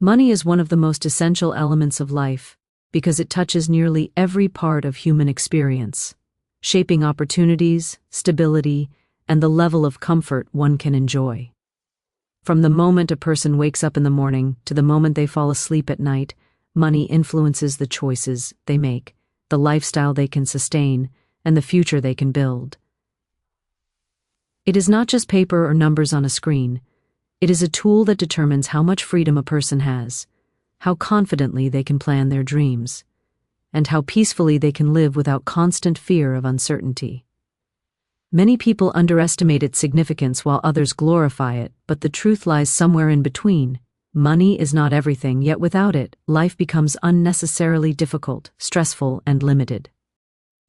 Money is one of the most essential elements of life because it touches nearly every part of human experience, shaping opportunities, stability, and the level of comfort one can enjoy. From the moment a person wakes up in the morning to the moment they fall asleep at night, money influences the choices they make, the lifestyle they can sustain, and the future they can build. It is not just paper or numbers on a screen. It is a tool that determines how much freedom a person has, how confidently they can plan their dreams, and how peacefully they can live without constant fear of uncertainty. Many people underestimate its significance while others glorify it, but the truth lies somewhere in between. Money is not everything, yet without it, life becomes unnecessarily difficult, stressful, and limited.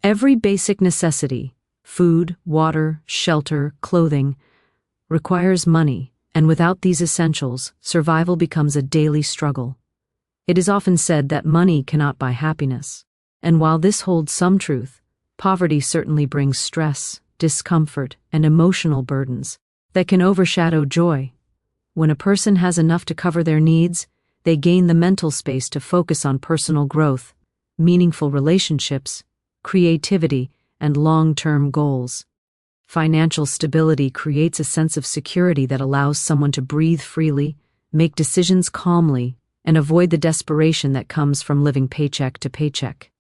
Every basic necessity, food, water, shelter, clothing, requires money, and without these essentials, survival becomes a daily struggle. It is often said that money cannot buy happiness, and while this holds some truth, poverty certainly brings stress, discomfort, and emotional burdens that can overshadow joy. When a person has enough to cover their needs, they gain the mental space to focus on personal growth, meaningful relationships, creativity, and long-term goals. Financial stability creates a sense of security that allows someone to breathe freely, make decisions calmly, and avoid the desperation that comes from living paycheck to paycheck.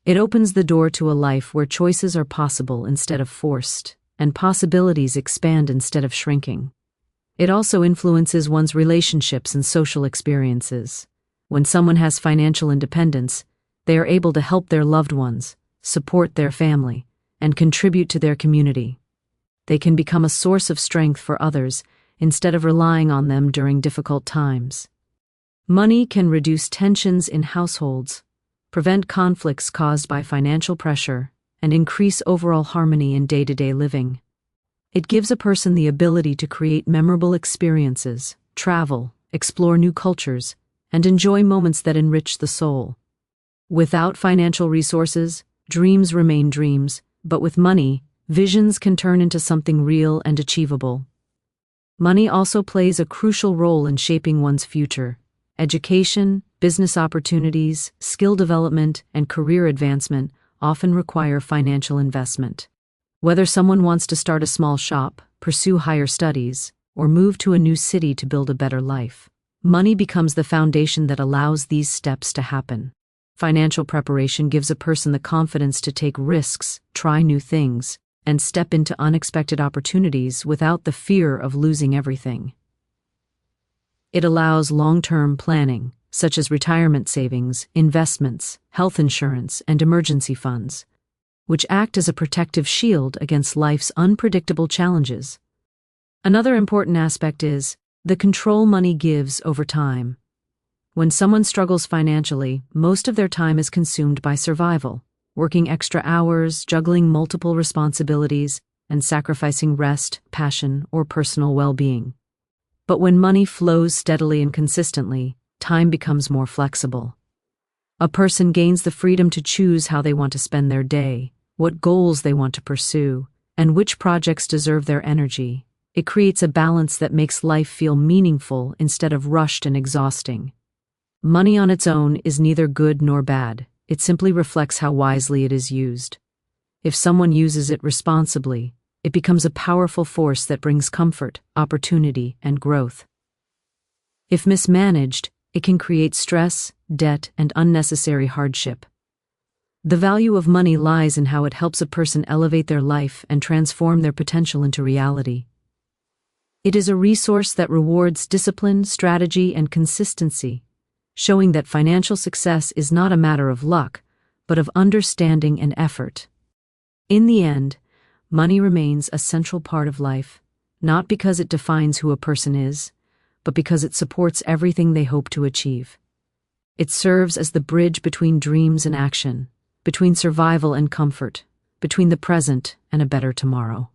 It opens the door to a life where choices are possible instead of forced, and possibilities expand instead of shrinking. It also influences one's relationships and social experiences. When someone has financial independence, they are able to help their loved ones, support their family, and contribute to their community. They can become a source of strength for others instead of relying on them during difficult times. Money can reduce tensions in households, prevent conflicts caused by financial pressure, and increase overall harmony in day-to-day living. It gives a person the ability to create memorable experiences, travel, explore new cultures, and enjoy moments that enrich the soul. Without financial resources, dreams remain dreams, but with money, visions can turn into something real and achievable. Money also plays a crucial role in shaping one's future. Education, business opportunities, skill development, and career advancement often require financial investment. Whether someone wants to start a small shop, pursue higher studies, or move to a new city to build a better life, money becomes the foundation that allows these steps to happen. Financial preparation gives a person the confidence to take risks, try new things, and step into unexpected opportunities without the fear of losing everything. It allows long-term planning, such as retirement savings, investments, health insurance, and emergency funds, which act as a protective shield against life's unpredictable challenges. Another important aspect is the control money gives over time. When someone struggles financially, most of their time is consumed by survival, working extra hours, juggling multiple responsibilities, and sacrificing rest, passion, or personal well-being. But when money flows steadily and consistently, time becomes more flexible. A person gains the freedom to choose how they want to spend their day, what goals they want to pursue, and which projects deserve their energy. It creates a balance that makes life feel meaningful instead of rushed and exhausting. Money on its own is neither good nor bad. It simply reflects how wisely it is used. If someone uses it responsibly, it becomes a powerful force that brings comfort, opportunity, and growth. If mismanaged, it can create stress, debt, and unnecessary hardship. The value of money lies in how it helps a person elevate their life and transform their potential into reality. It is a resource that rewards discipline, strategy, and consistency, showing that financial success is not a matter of luck, but of understanding and effort. In the end, money remains a central part of life, not because it defines who a person is, but because it supports everything they hope to achieve. It serves as the bridge between dreams and action, between survival and comfort, between the present and a better tomorrow.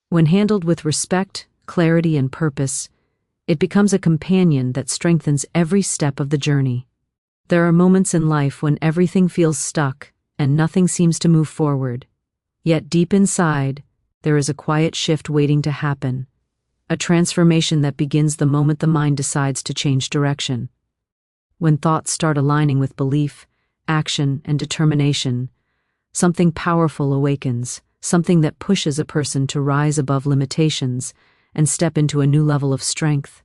When handled with respect, clarity, and purpose, it becomes a companion that strengthens every step of the journey. There are moments in life when everything feels stuck and nothing seems to move forward. Yet deep inside, there is a quiet shift waiting to happen. a transformation that begins the moment the mind decides to change direction. When thoughts start aligning with belief, action, and determination, something powerful awakens, something that pushes a person to rise above limitations and step into a new level of strength.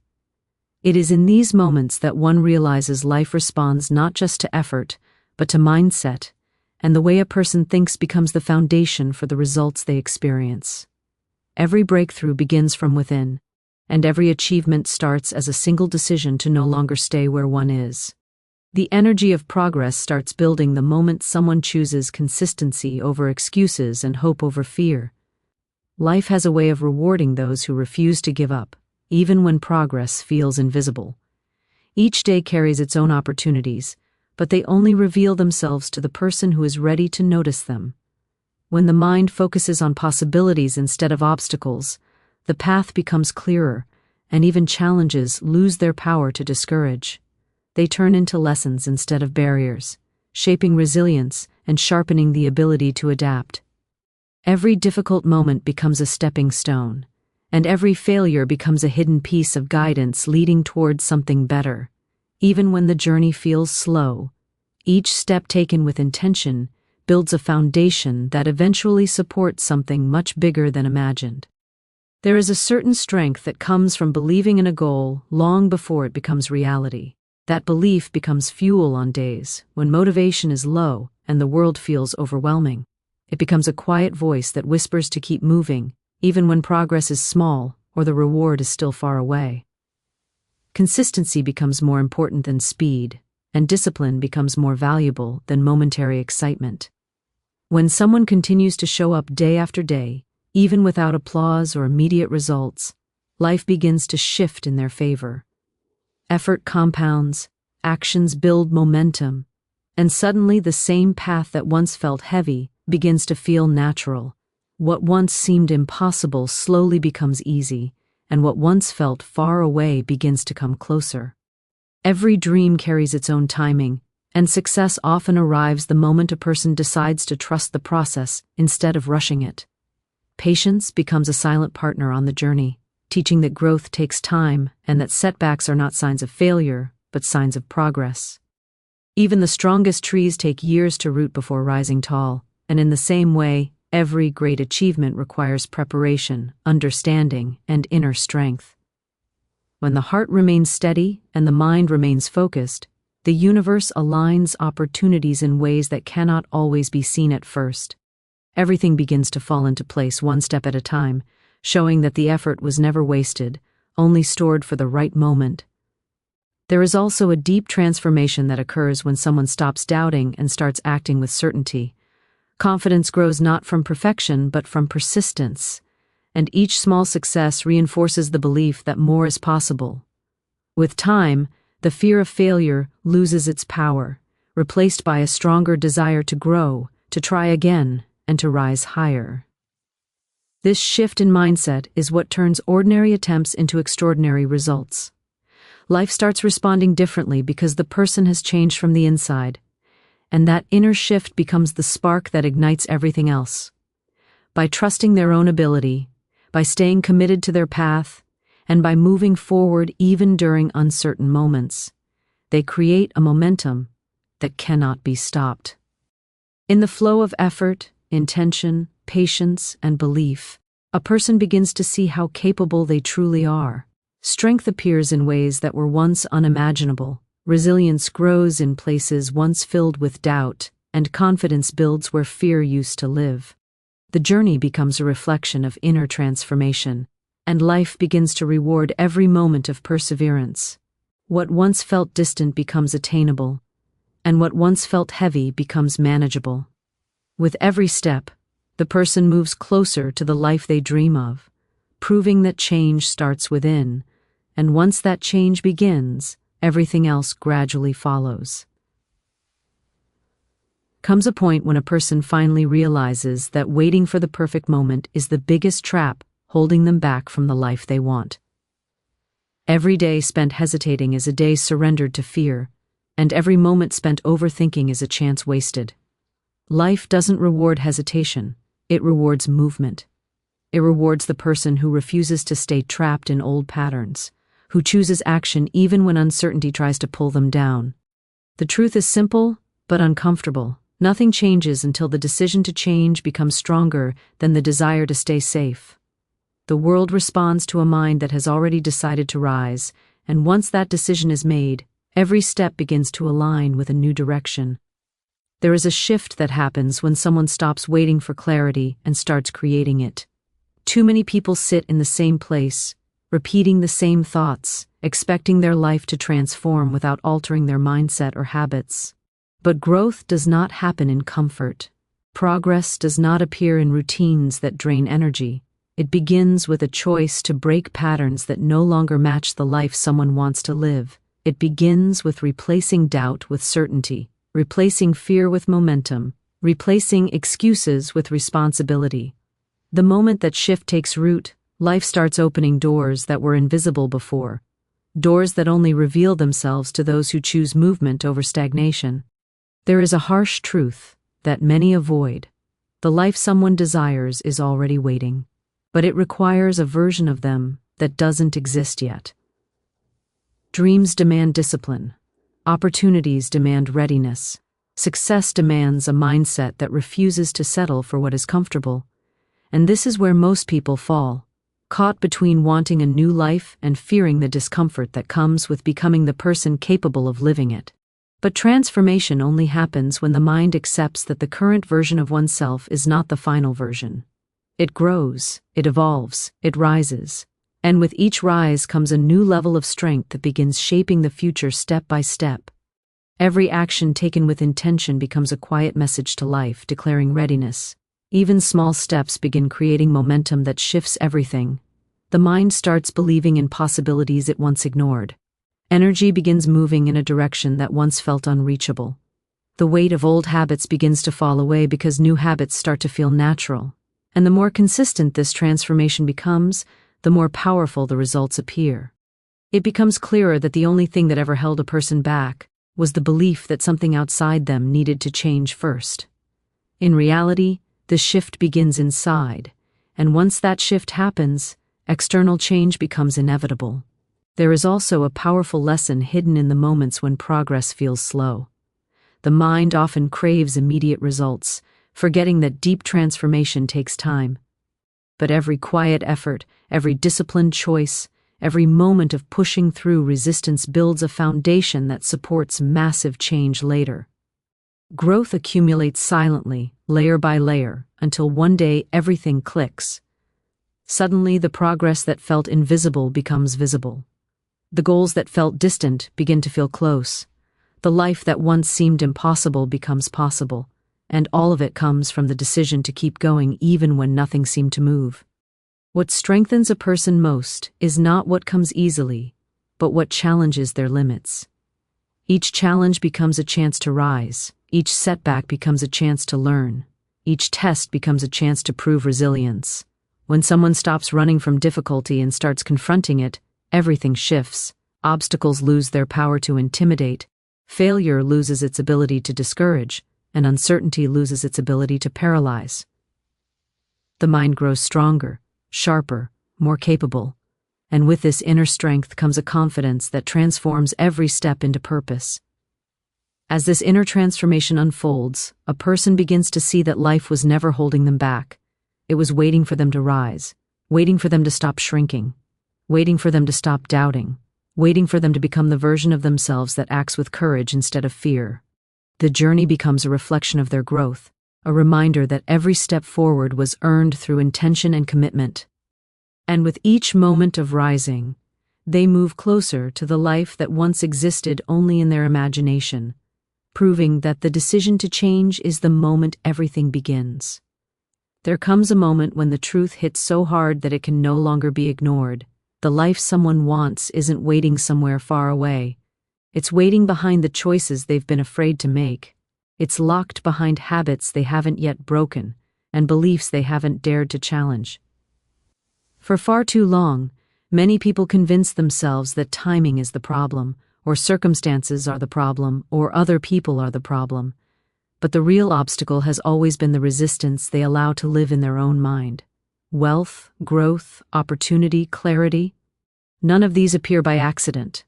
It is in these moments that one realizes life responds not just to effort, but to mindset, and the way a person thinks becomes the foundation for the results they experience. Every breakthrough begins from within, and every achievement starts as a single decision to no longer stay where one is. The energy of progress starts building the moment someone chooses consistency over excuses and hope over fear. Life has a way of rewarding those who refuse to give up, even when progress feels invisible. Each day carries its own opportunities, but they only reveal themselves to the person who is ready to notice them. When the mind focuses on possibilities instead of obstacles, the path becomes clearer, and even challenges lose their power to discourage. They turn into lessons instead of barriers, shaping resilience and sharpening the ability to adapt. Every difficult moment becomes a stepping stone, and every failure becomes a hidden piece of guidance leading towards something better. Even when the journey feels slow, each step taken with intention builds a foundation that eventually supports something much bigger than imagined. There is a certain strength that comes from believing in a goal long before it becomes reality. That belief becomes fuel on days when motivation is low and the world feels overwhelming. It becomes a quiet voice that whispers to keep moving, even when progress is small or the reward is still far away. Consistency becomes more important than speed, and discipline becomes more valuable than momentary excitement. When someone continues to show up day after day, even without applause or immediate results, life begins to shift in their favor. Effort compounds, actions build momentum, and suddenly the same path that once felt heavy begins to feel natural. What once seemed impossible slowly becomes easy, and what once felt far away begins to come closer. Every dream carries its own timing, and success often arrives the moment a person decides to trust the process instead of rushing it. Patience becomes a silent partner on the journey, teaching that growth takes time and that setbacks are not signs of failure, but signs of progress. Even the strongest trees take years to root before rising tall, and in the same way, every great achievement requires preparation, understanding, and inner strength. When the heart remains steady and the mind remains focused, the universe aligns opportunities in ways that cannot always be seen at first. Everything begins to fall into place one step at a time, showing that the effort was never wasted, only stored for the right moment. There is also a deep transformation that occurs when someone stops doubting and starts acting with certainty. Confidence grows not from perfection but from persistence, and each small success reinforces the belief that more is possible. With time, the fear of failure loses its power, replaced by a stronger desire to grow, to try again, and to rise higher. This shift in mindset is what turns ordinary attempts into extraordinary results. Life starts responding differently because the person has changed from the inside, and that inner shift becomes the spark that ignites everything else. By trusting their own ability, by staying committed to their path, and by moving forward even during uncertain moments, they create a momentum that cannot be stopped. In the flow of effort, intention, patience, and belief, a person begins to see how capable they truly are. Strength appears in ways that were once unimaginable. Resilience grows in places once filled with doubt, and confidence builds where fear used to live. The journey becomes a reflection of inner transformation, and life begins to reward every moment of perseverance. What once felt distant becomes attainable, and what once felt heavy becomes manageable. With every step, the person moves closer to the life they dream of, proving that change starts within, and once that change begins, everything else gradually follows. Comes a point when a person finally realizes that waiting for the perfect moment is the biggest trap holding them back from the life they want. Every day spent hesitating is a day surrendered to fear, and every moment spent overthinking is a chance wasted. Life doesn't reward hesitation, it rewards movement. It rewards the person who refuses to stay trapped in old patterns, who chooses action even when uncertainty tries to pull them down. The truth is simple, but uncomfortable. Nothing changes until the decision to change becomes stronger than the desire to stay safe. The world responds to a mind that has already decided to rise, and once that decision is made, every step begins to align with a new direction. There is a shift that happens when someone stops waiting for clarity and starts creating it. Too many people sit in the same place, repeating the same thoughts, expecting their life to transform without altering their mindset or habits. But growth does not happen in comfort. Progress does not appear in routines that drain energy. It begins with a choice to break patterns that no longer match the life someone wants to live. It begins with replacing doubt with certainty, replacing fear with momentum, replacing excuses with responsibility. The moment that shift takes root, life starts opening doors that were invisible before, doors that only reveal themselves to those who choose movement over stagnation. There is a harsh truth that many avoid. The life someone desires is already waiting, but it requires a version of them that doesn't exist yet. Dreams demand discipline. Opportunities demand readiness. Success demands a mindset that refuses to settle for what is comfortable. And this is where most people fall, caught between wanting a new life and fearing the discomfort that comes with becoming the person capable of living it. But transformation only happens when the mind accepts that the current version of oneself is not the final version. It grows, it evolves, it rises. And with each rise comes a new level of strength that begins shaping the future step by step. Every action taken with intention becomes a quiet message to life, declaring readiness. Even small steps begin creating momentum that shifts everything. The mind starts believing in possibilities it once ignored. Energy begins moving in a direction that once felt unreachable. The weight of old habits begins to fall away because new habits start to feel natural. And the more consistent this transformation becomes, the more powerful the results appear. It becomes clearer that the only thing that ever held a person back was the belief that something outside them needed to change first. In reality, the shift begins inside, and once that shift happens, external change becomes inevitable. There is also a powerful lesson hidden in the moments when progress feels slow. The mind often craves immediate results, forgetting that deep transformation takes time. But every quiet effort, every disciplined choice, every moment of pushing through resistance builds a foundation that supports massive change later. Growth accumulates silently, layer by layer, until one day everything clicks. Suddenly, the progress that felt invisible becomes visible. The goals that felt distant begin to feel close. The life that once seemed impossible becomes possible, and all of it comes from the decision to keep going even when nothing seemed to move. What strengthens a person most is not what comes easily, but what challenges their limits. Each challenge becomes a chance to rise. Each setback becomes a chance to learn. Each test becomes a chance to prove resilience. When someone stops running from difficulty and starts confronting it, everything shifts. Obstacles lose their power to intimidate. Failure loses its ability to discourage, and uncertainty loses its ability to paralyze. The mind grows stronger, sharper, more capable, and with this inner strength comes a confidence that transforms every step into purpose. As this inner transformation unfolds, a person begins to see that life was never holding them back. It was waiting for them to rise, waiting for them to stop shrinking, waiting for them to stop doubting, waiting for them to become the version of themselves that acts with courage instead of fear. The journey becomes a reflection of their growth, a reminder that every step forward was earned through intention and commitment. And with each moment of rising, they move closer to the life that once existed only in their imagination, proving that the decision to change is the moment everything begins. There comes a moment when the truth hits so hard that it can no longer be ignored. The life someone wants isn't waiting somewhere far away. It's waiting behind the choices they've been afraid to make. It's locked behind habits they haven't yet broken, and beliefs they haven't dared to challenge. For far too long, many people convince themselves that timing is the problem, or circumstances are the problem, or other people are the problem. But the real obstacle has always been the resistance they allow to live in their own mind. wealth, growth, opportunity, clarity. None of these appear by accident.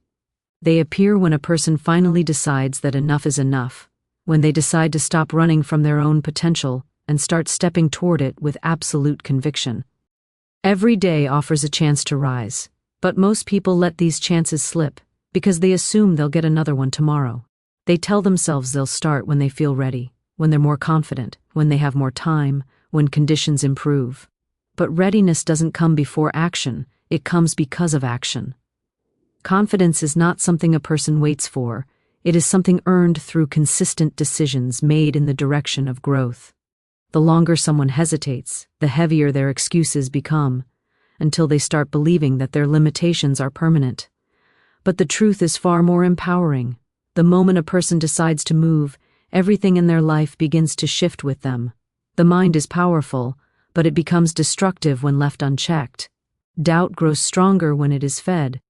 They appear when a person finally decides that enough is enough, when they decide to stop running from their own potential and start stepping toward it with absolute conviction. Every day offers a chance to rise, but most people let these chances slip because they assume they'll get another one tomorrow. They tell themselves they'll start when they feel ready, when they're more confident, when they have more time, when conditions improve. But readiness doesn't come before action, it comes because of action. Confidence is not something a person waits for, it is something earned through consistent decisions made in the direction of growth. The longer someone hesitates, the heavier their excuses become, until they start believing that their limitations are permanent. But the truth is far more empowering. The moment a person decides to move, everything in their life begins to shift with them. The mind is powerful, but it becomes destructive when left unchecked. Doubt grows stronger when it is fed.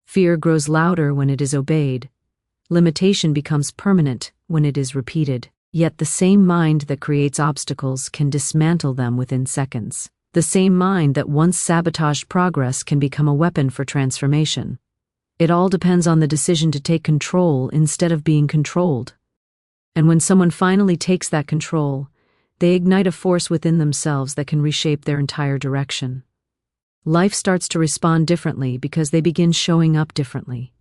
Fear grows louder when it is obeyed. Limitation becomes permanent when it is repeated. Yet the same mind that creates obstacles can dismantle them within seconds. The same mind that once sabotaged progress can become a weapon for transformation. It all depends on the decision to take control instead of being controlled. And when someone finally takes that control, they ignite a force within themselves that can reshape their entire direction. Life starts to respond differently because they begin showing up differently.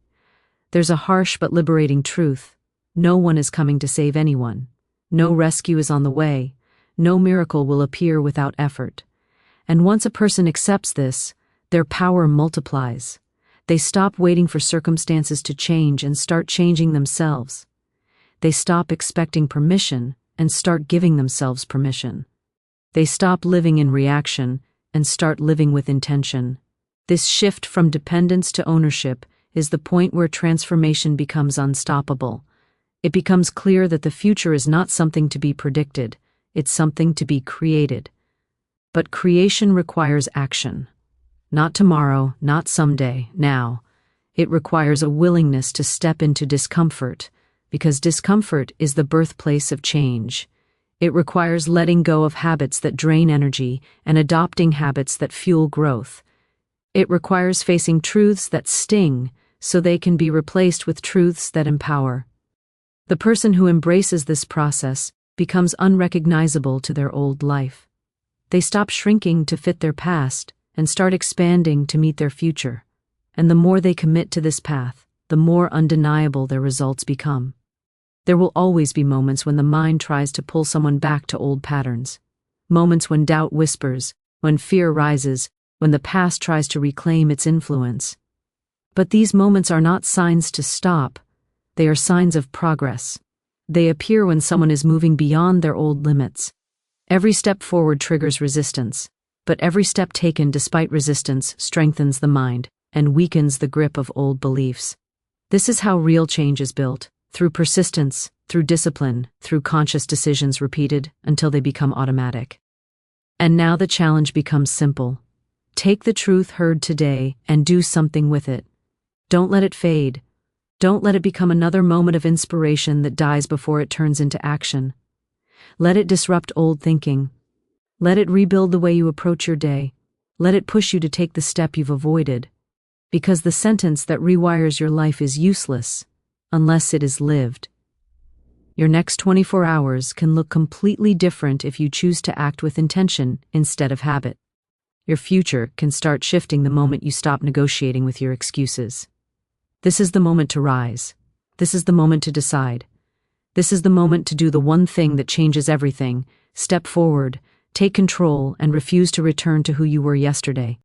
There's a harsh but liberating truth. No one is coming to save anyone. No rescue is on the way. No miracle will appear without effort. And once a person accepts this, their power multiplies. They stop waiting for circumstances to change and start changing themselves. They stop expecting permission and start giving themselves permission. They stop living in reaction and start living with intention. This shift from dependence to ownership is the point where transformation becomes unstoppable. It becomes clear that the future is not something to be predicted, it's something to be created. But creation requires action. Not tomorrow, not someday, now. It requires a willingness to step into discomfort, because discomfort is the birthplace of change. It requires letting go of habits that drain energy and adopting habits that fuel growth. It requires facing truths that sting so they can be replaced with truths that empower. The person who embraces this process becomes unrecognizable to their old life. They stop shrinking to fit their past and start expanding to meet their future. And the more they commit to this path, the more undeniable their results become. There will always be moments when the mind tries to pull someone back to old patterns. Moments when doubt whispers, when fear rises, when the past tries to reclaim its influence. But these moments are not signs to stop. They are signs of progress. They appear when someone is moving beyond their old limits. Every step forward triggers resistance, but every step taken despite resistance strengthens the mind and weakens the grip of old beliefs. This is how real change is built, through persistence, through discipline, through conscious decisions repeated until they become automatic. And now the challenge becomes simple. Take the truth heard today and do something with it. Don't let it fade. Don't let it become another moment of inspiration that dies before it turns into action. Let it disrupt old thinking. Let it rebuild the way you approach your day. Let it push you to take the step you've avoided. Because the sentence that rewires your life is useless unless it is lived. Your next 24 hours can look completely different if you choose to act with intention instead of habit. Your future can start shifting the moment you stop negotiating with your excuses. This is the moment to rise. This is the moment to decide. This is the moment to do the one thing that changes everything. Step forward, take control, and refuse to return to who you were yesterday.